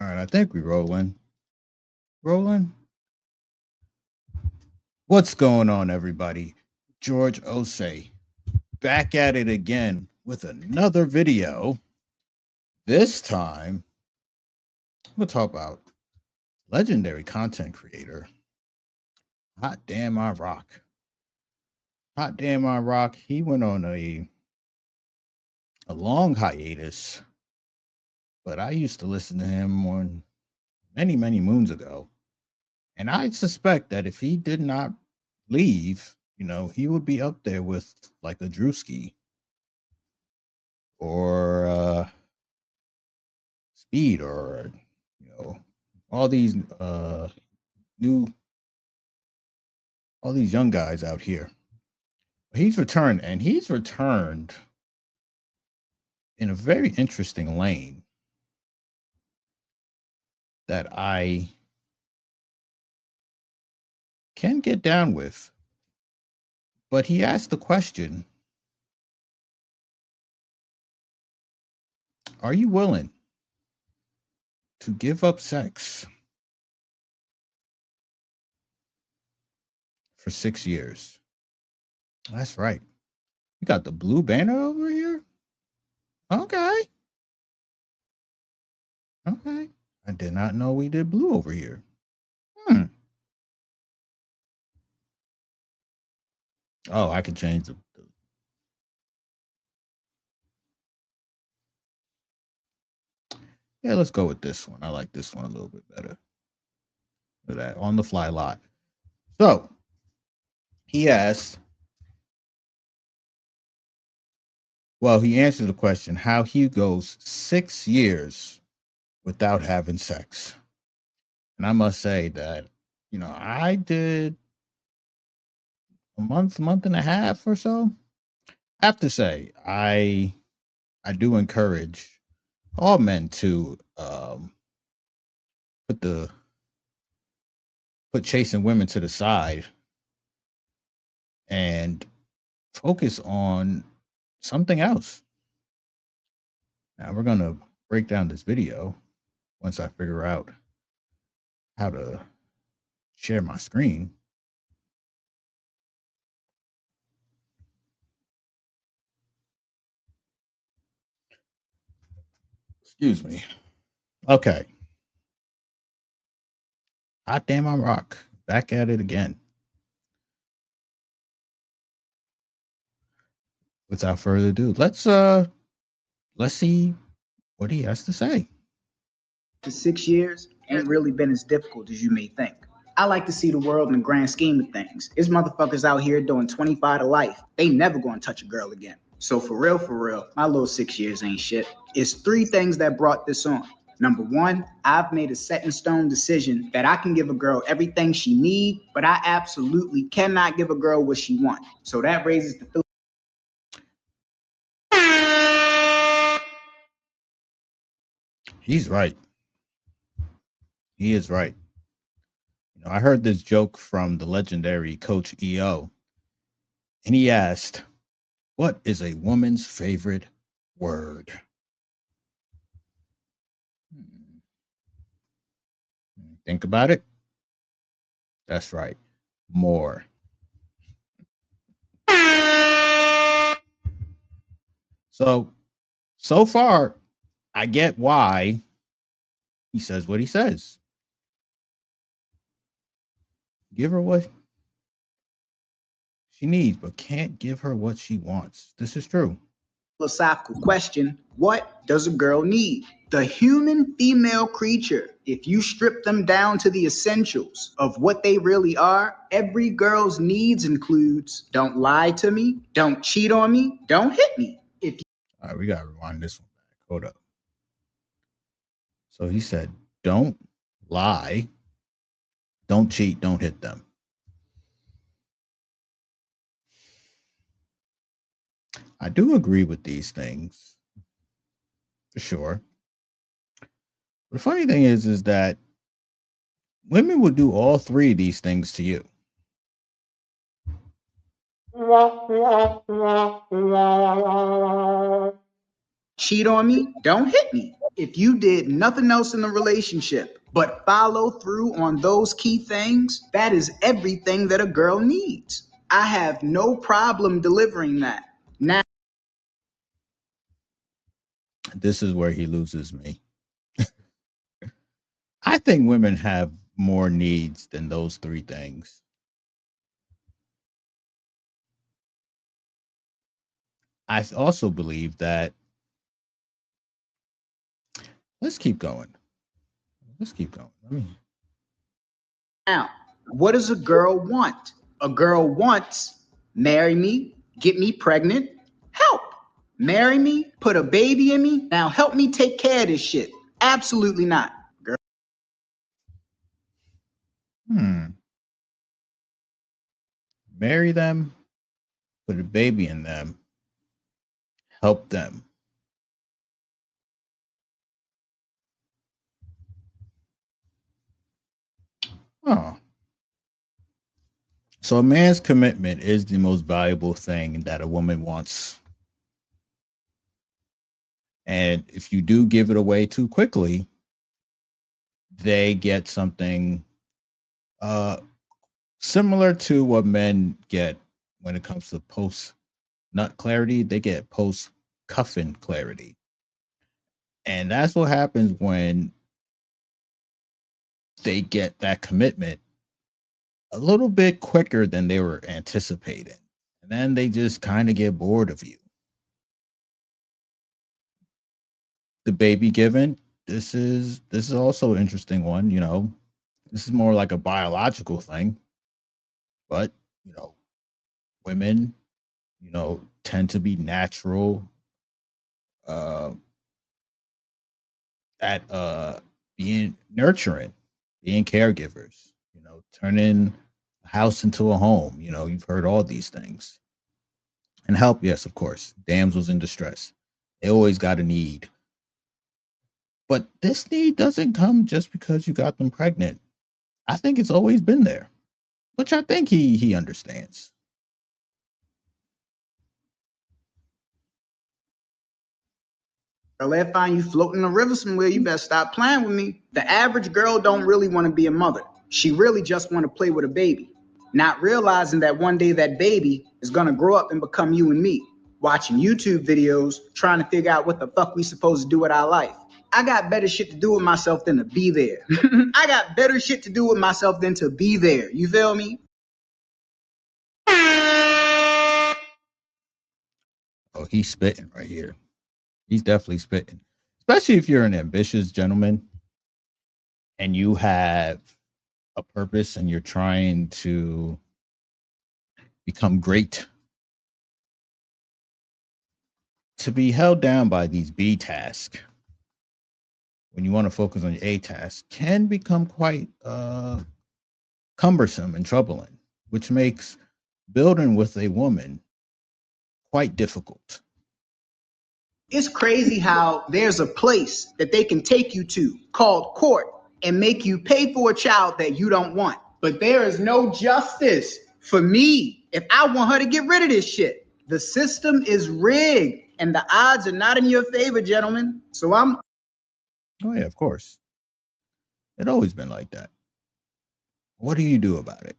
All right, I think we rolling. Rolling. What's going on, everybody? George Osei back at it again with another video. This time, we'll talk about legendary content creator Hot Damn I Rock. Hot Damn I Rock. He went on a long hiatus, but I used to listen to him on many moons ago, and I suspect that if he did not leave, he would be up there with like a Drewski or Speed or all these new all these young guys out here. He's returned, and he's returned in a very interesting lane that I can get down with. But he asked the question, are you willing to give up sex for 6 years? That's right. You got the blue banner over here? Okay. Okay. I did not know we did blue over here. Oh, I can change the Yeah, let's go with this one. I like this one a little bit better. For that on the fly lot. So he asked, he answered the question how he goes 6 years without having sex. And I must say that, I did a month and a half or so. I have to say, I do encourage all men to put chasing women to the side and focus on something else. Now we're gonna break down this video once I figure out how to share my screen. Excuse me. Okay. Hot damn I rock. Back at it again. Without further ado, let's see what he has to say. For 6 years ain't really been as difficult as you may think. I like to see the world in the grand scheme of things. There's motherfuckers out here doing 25 to life. They never gonna touch a girl again. So for real, my little 6 years ain't shit. It's 3 things that brought this on. Number 1, I've made a set in stone decision that I can give a girl everything she needs, but I absolutely cannot give a girl what she wants. So that raises the He's right. He is right. I heard this joke from the legendary Coach EO, and he asked, what is a woman's favorite word? Think about it. That's right. More. So far, I get why he says what he says. Give her what she needs, but can't give her what she wants. This is true. Philosophical question: what does a girl need? The human female creature, if you strip them down to the essentials of what they really are, every girl's needs includes don't lie to me, don't cheat on me, don't hit me. All right, we gotta rewind this one back. Hold up. So he said, don't lie, don't cheat, don't hit them. I do agree with these things, for sure. The funny thing is that women will do all 3 of these things to you. Cheat on me, don't hit me. If you did nothing else in the relationship but follow through on those key things, that is everything that a girl needs. I have no problem delivering that. Now, this is where he loses me. I think women have more needs than those three things. I also believe that let's keep going. Now, what does a girl want? A girl wants marry me, get me pregnant, help. Marry me, put a baby in me, now help me take care of this shit. Absolutely not. Girl. Marry them, put a baby in them, help them. Oh. So a man's commitment is the most valuable thing that a woman wants. And if you do give it away too quickly, they get something similar to what men get when it comes to post nut clarity. They get post cuffing clarity. And that's what happens when they get that commitment a little bit quicker than they were anticipating. And then they just kind of get bored of you. The baby given, this is also an interesting one, you know. This is more like a biological thing. But, you know, women, you know, tend to be natural at being nurturing, being caregivers, you know, turning a house into a home. You know, you've heard all these things. And help, yes, of course. Damsels in distress. They always got a need. But this need doesn't come just because you got them pregnant. I think it's always been there, which I think he understands. Girl, they find you floating in the river somewhere, you better stop playing with me. The average girl don't really want to be a mother. She really just want to play with a baby, not realizing that one day that baby is going to grow up and become you and me, watching YouTube videos, trying to figure out what the fuck we supposed to do with our life. I got better shit to do with myself than to be there. I got better shit to do with myself than to be there. You feel me? Oh, he's spitting right here. He's definitely spitting. Especially if you're an ambitious gentleman and you have a purpose and you're trying to become great. To be held down by these B tasks when you want to focus on your A task can become quite cumbersome and troubling, which makes building with a woman quite difficult. It's crazy how there's a place that they can take you to called court and make you pay for a child that you don't want. But there is no justice for me if I want her to get rid of this shit. The system is rigged and the odds are not in your favor, gentlemen. So I'm. Oh, yeah, of course. It's always been like that. What do you do about it?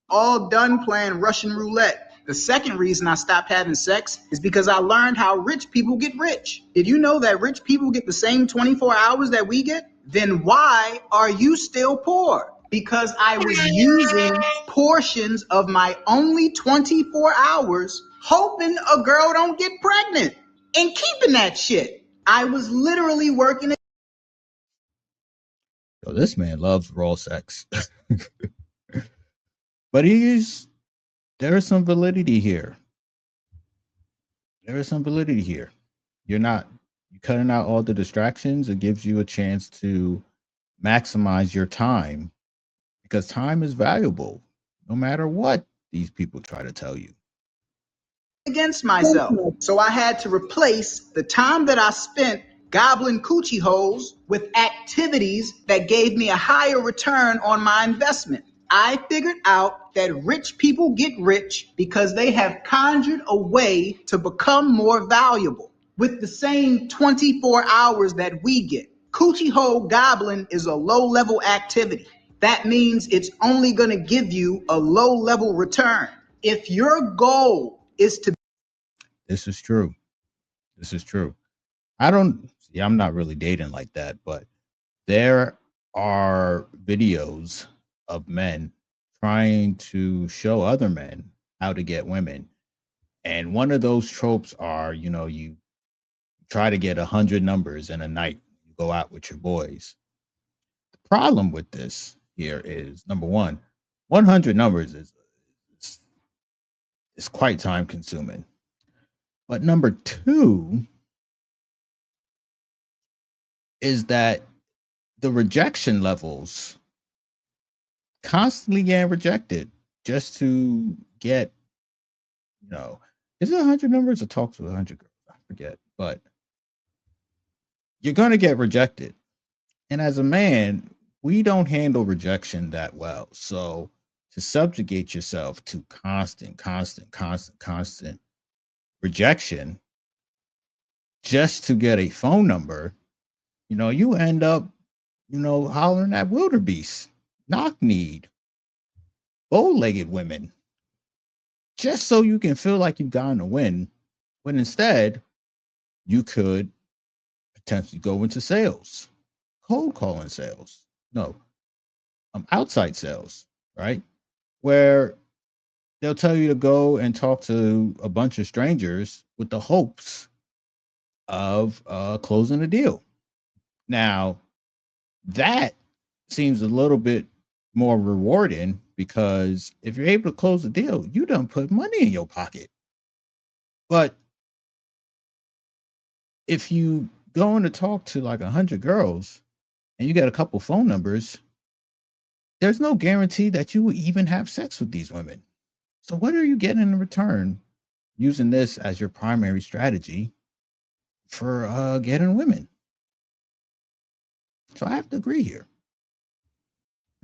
All done playing Russian roulette. The second reason I stopped having sex is because I learned how rich people get rich. Did you know that rich people get the same 24 hours that we get? Then why are you still poor? Because I was using portions of my only 24 hours hoping a girl don't get pregnant and keeping that shit. I was literally working. So this man loves raw sex. But there is some validity here. You're cutting out all the distractions. It gives you a chance to maximize your time because time is valuable no matter what these people try to tell you. Against myself. So I had to replace the time that I spent gobbling coochie holes with activities that gave me a higher return on my investment. I figured out that rich people get rich because they have conjured a way to become more valuable. with the same 24 hours that we get. Coochie hole gobbling is a low-level activity. That means it's only going to give you a low-level return. If your goal is to... This is true. This is true. I'm not really dating like that, but there are videos of men trying to show other men how to get women. And one of those tropes are, you try to get 100 numbers in a night, you go out with your boys. The problem with this here is, number one, 100 numbers is quite time consuming. But number two is that the rejection levels constantly getting rejected just to get, is it 100 numbers or talk to 100 girls? I forget, but you're going to get rejected. And as a man, we don't handle rejection that well. So to subjugate yourself to constant rejection just to get a phone number, you end up, hollering at wildebeest, knock-kneed, bow-legged women, just so you can feel like you've gotten a win, when instead you could potentially go into sales, cold calling sales, outside sales, right? Where they'll tell you to go and talk to a bunch of strangers with the hopes of closing a deal. Now, that seems a little bit more rewarding, because if you're able to close the deal, you done put money in your pocket. But if you go in to talk to like 100 girls and you get a couple phone numbers, there's no guarantee that you will even have sex with these women. So what are you getting in return using this as your primary strategy for getting women? So I have to agree here.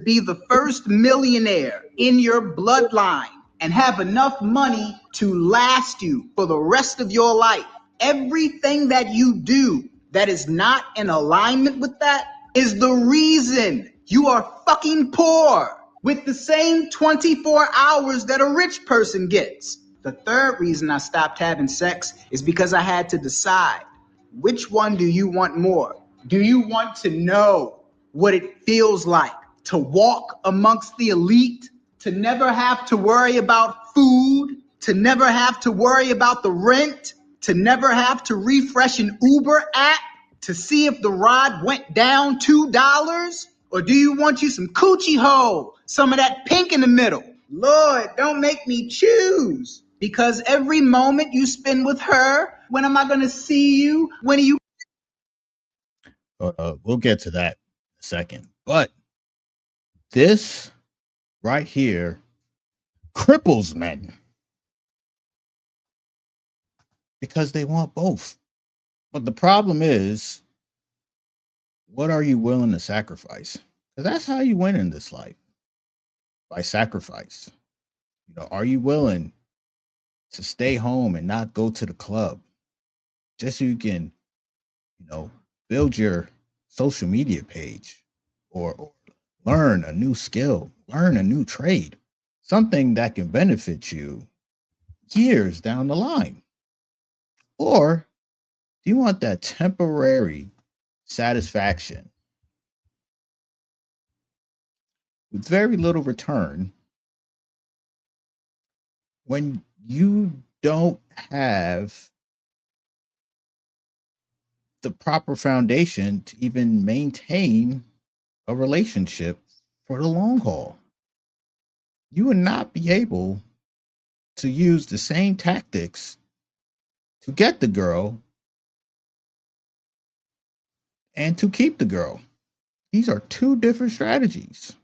Be the first millionaire in your bloodline and have enough money to last you for the rest of your life. Everything that you do that is not in alignment with that is the reason you are fucking poor, with the same 24 hours that a rich person gets. The third reason I stopped having sex is because I had to decide, which one do you want more? Do you want to know what it feels like to walk amongst the elite, to never have to worry about food, to never have to worry about the rent, to never have to refresh an Uber app to see if the ride went down $2? Or do you want you some coochie hole, some of that pink in the middle? Lord, don't make me choose. Because every moment you spend with her, when am I going to see you? When are you? We'll get to that in a second. But this right here cripples men, because they want both. But the problem is, what are you willing to sacrifice? Because that's how you win in this life, by sacrifice. Are you willing to stay home and not go to the club just so you can, build your social media page, or learn a new skill, learn a new trade, something that can benefit you years down the line? Or do you want that temporary satisfaction with very little return when you don't have the proper foundation to even maintain a relationship for the long haul? You will not be able to use the same tactics to get the girl and to keep the girl. These are two different strategies.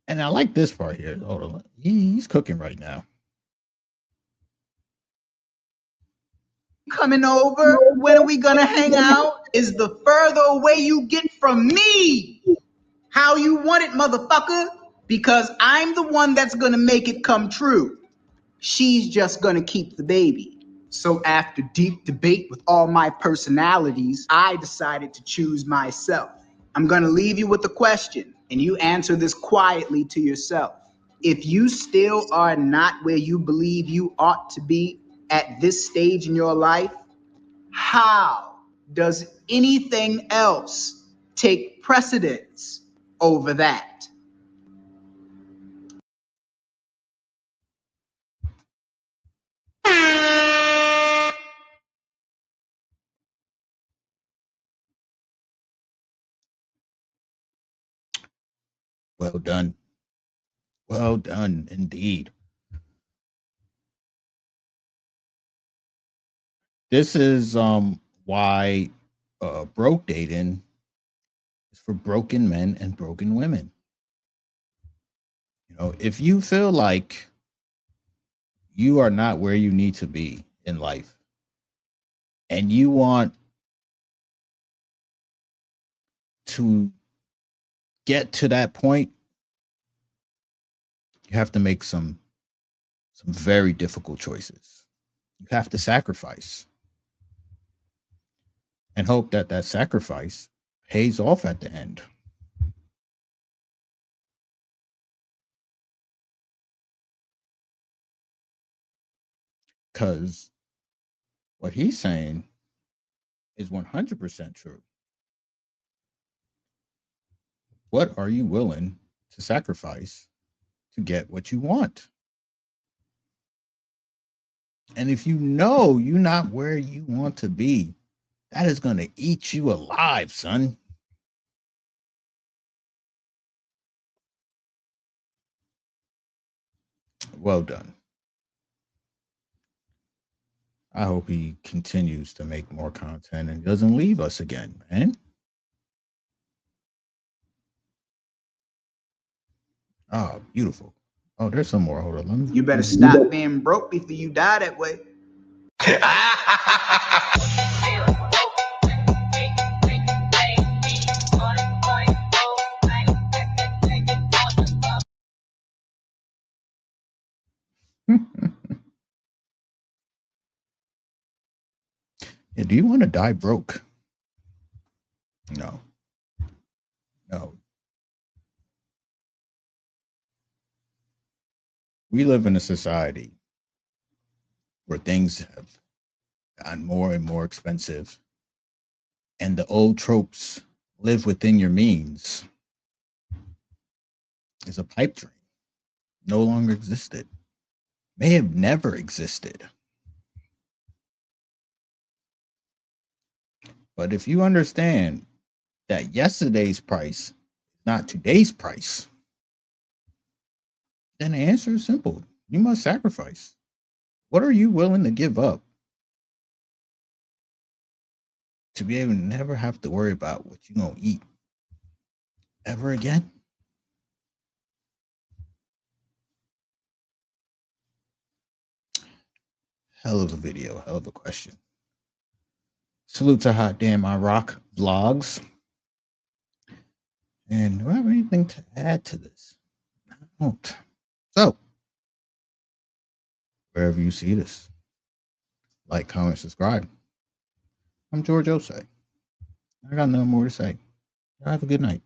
And I like this part here. Hold on. He's cooking right now. Coming over? When are we gonna hang out? Is the further away you get from me. How you want it, motherfucker. because I'm the one that's going to make it come true. She's just going to keep the baby. So after deep debate with all my personalities, I decided to choose myself. I'm going to leave you with a question, and you answer this quietly to yourself. If you still are not where you believe you ought to be at this stage in your life, how does anything else take precedence over that? Well done. Well done indeed. This is why broke dating is for broken men and broken women. You know, if you feel like you are not where you need to be in life and you want to get to that point, you have to make some very difficult choices. You have to sacrifice and hope that that sacrifice pays off at the end. Because what he's saying is 100% true. What are you willing to sacrifice to get what you want? And if you know you're not where you want to be, that is going to eat you alive, son. Well done. I hope he continues to make more content and doesn't leave us again, man. Oh, beautiful. Oh, there's some more. Hold on. You better stop being broke before you die that way. Yeah, do you want to die broke? No. No. We live in a society where things have gotten more and more expensive, and the old tropes live within your means is a pipe dream. No longer existed. May have never existed. But if you understand that yesterday's price is not today's price, then the answer is simple. You must sacrifice. What are you willing to give up to be able to never have to worry about what you're going to eat ever again? Hell of a video, hell of a question. Salute to Hot Damn I Rock Vlogs. And do I have anything to add to this? I don't. So, wherever you see this, like, comment, subscribe. I'm George Osei. I got nothing more to say. Have a good night.